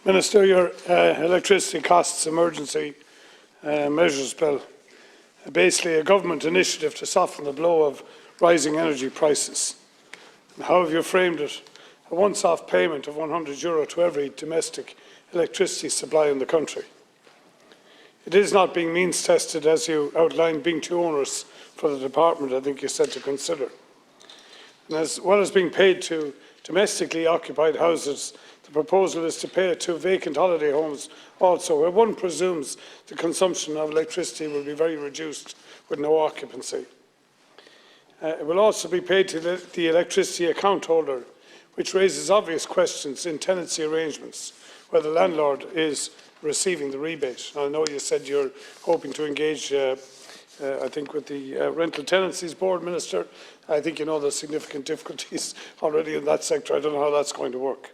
Minister, your electricity costs emergency measures bill, basically a government initiative to soften the blow of rising energy prices. And how have you framed it? A once-off payment of €100 to every domestic electricity supply in the country. It is not being means-tested, as you outlined, being too onerous for the department, I think you said, to consider. And as well as being paid to domestically occupied houses, the proposal is to pay it to vacant holiday homes also, where one presumes the consumption of electricity will be very reduced with no occupancy. It will also be paid to the electricity account holder, which raises obvious questions in tenancy arrangements, where the landlord is receiving the rebate. I know you said you're hoping to engage, I think, with the Rental Tenancies Board, Minister. I think you know there's significant difficulties already in that sector. I don't know how that's going to work.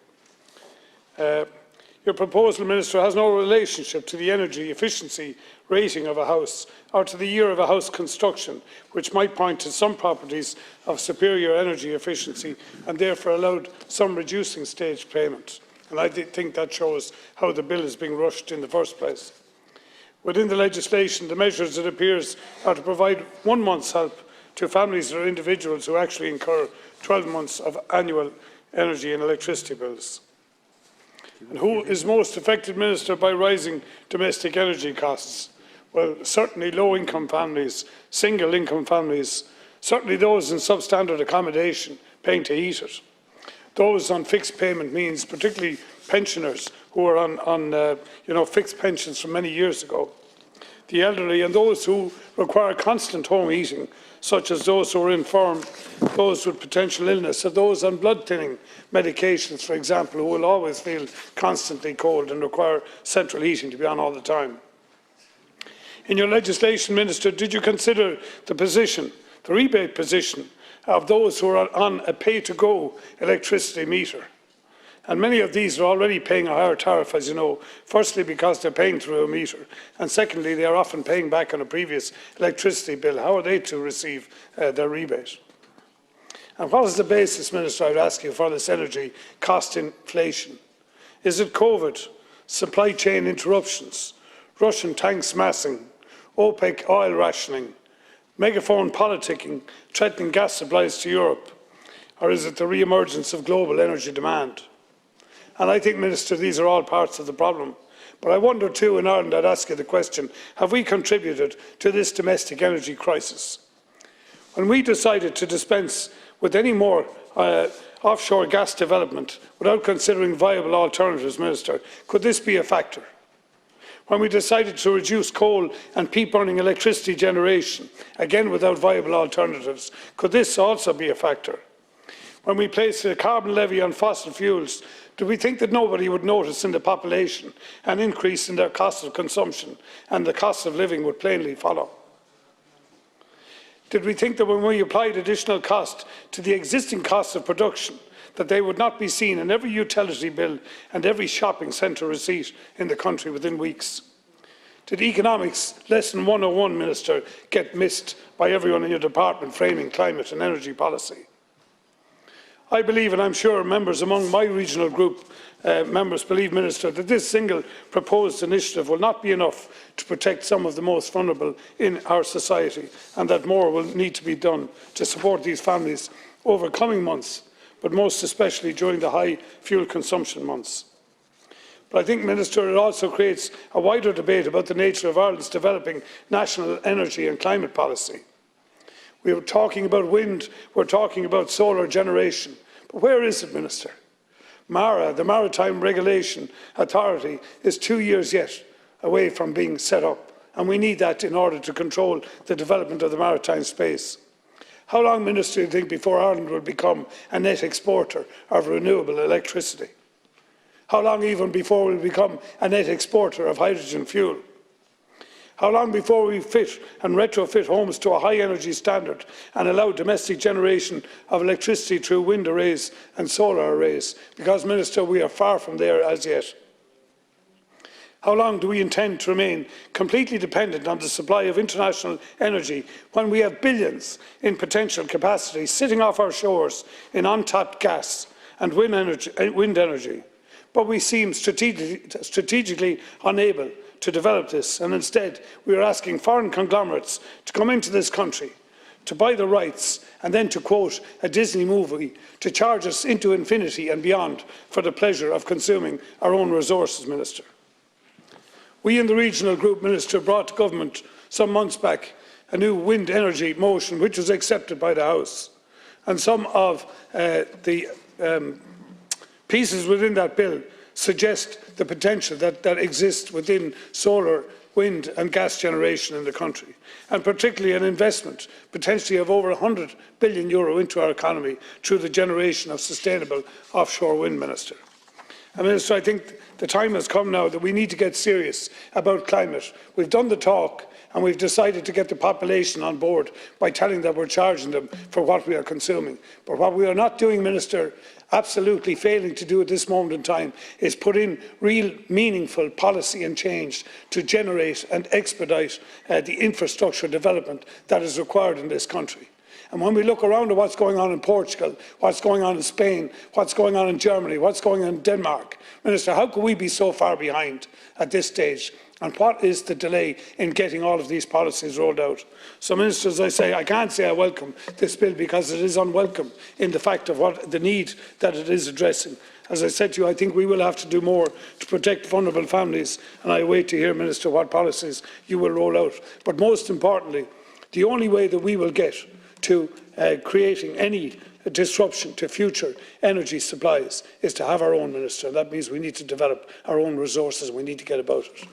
Your proposal, Minister, has no relationship to the energy efficiency rating of a house or to the year of a house construction, which might point to some properties of superior energy efficiency and therefore allowed some reducing stage payment. And I think that shows how the bill is being rushed in the first place. Within the legislation, the measures, it appears, are to provide 1 month's help to families or individuals who actually incur 12 months of annual energy and electricity bills. And who is most affected, Minister, by rising domestic energy costs? Well, certainly low-income families, single-income families, certainly those in substandard accommodation paying to heat it. Those on fixed payment means, particularly pensioners who are on fixed pensions from many years ago. The elderly and those who require constant home heating, such as those who are infirm, those with potential illness, or those on blood-thinning medications, for example, who will always feel constantly cold and require central heating to be on all the time. In your legislation, Minister, did you consider the rebate position of those who are on a pay-to-go electricity meter? And many of these are already paying a higher tariff, as you know, firstly because they're paying through a meter, and secondly, they are often paying back on a previous electricity bill. How are they to receive their rebate? And what is the basis, Minister, I would ask you, for this energy cost inflation? Is it COVID, supply chain interruptions, Russian tanks massing, OPEC oil rationing, megaphone politicking threatening gas supplies to Europe, or is it the re-emergence of global energy demand? And I think, Minister, these are all parts of the problem. But I wonder too, in Ireland, I'd ask you the question, have we contributed to this domestic energy crisis? When we decided to dispense with any more offshore gas development without considering viable alternatives, Minister, could this be a factor? When we decided to reduce coal and peat-burning electricity generation, again without viable alternatives, could this also be a factor? When we placed a carbon levy on fossil fuels, do we think that nobody would notice in the population an increase in their cost of consumption and the cost of living would plainly follow? Did we think that when we applied additional cost to the existing costs of production, that they would not be seen in every utility bill and every shopping centre receipt in the country within weeks? Did economics lesson 101, Minister, get missed by everyone in your department framing climate and energy policy? I believe, and I'm sure members among my regional group members believe, Minister, that this single proposed initiative will not be enough to protect some of the most vulnerable in our society, and that more will need to be done to support these families over coming months, but most especially during the high fuel consumption months. But I think, Minister, it also creates a wider debate about the nature of Ireland's developing national energy and climate policy. We were talking about wind, we're talking about solar generation. But where is it, Minister? MARA, the Maritime Regulation Authority, is 2 years yet away from being set up, and we need that in order to control the development of the maritime space. How long, Minister, do you think before Ireland will become a net exporter of renewable electricity? How long even before we become a net exporter of hydrogen fuel? How long before we fit and retrofit homes to a high energy standard and allow domestic generation of electricity through wind arrays and solar arrays? Because, Minister, we are far from there as yet. How long do we intend to remain completely dependent on the supply of international energy when we have billions in potential capacity sitting off our shores in untapped gas and wind energy? but we seem strategically unable to develop this, and instead we are asking foreign conglomerates to come into this country, to buy the rights, and then, to quote a Disney movie, to charge us into infinity and beyond for the pleasure of consuming our own resources, Minister. We in the regional group, Minister, brought to government some months back a new wind energy motion which was accepted by the House, and some of the pieces within that bill suggest the potential that exists within solar, wind and gas generation in the country, and particularly an investment potentially of over €100 billion into our economy through the generation of sustainable offshore wind, Minister. And Minister, I think the time has come now that we need to get serious about climate. We've done the talk and we've decided to get the population on board by telling them we're charging them for what we are consuming. But what we are not doing, Minister, absolutely failing to do at this moment in time, is put in real meaningful policy and change to generate and expedite the infrastructure development that is required in this country. And when we look around at what's going on in Portugal, what's going on in Spain, what's going on in Germany, what's going on in Denmark, Minister, how could we be so far behind at this stage? And what is the delay in getting all of these policies rolled out? So, Minister, as I say, I can't say I welcome this bill because it is unwelcome in the fact of what the need that it is addressing. As I said to you, I think we will have to do more to protect vulnerable families, and I wait to hear, Minister, what policies you will roll out. But most importantly, the only way that we will get to creating any disruption to future energy supplies is to have our own, Minister. That means we need to develop our own resources and we need to get about it.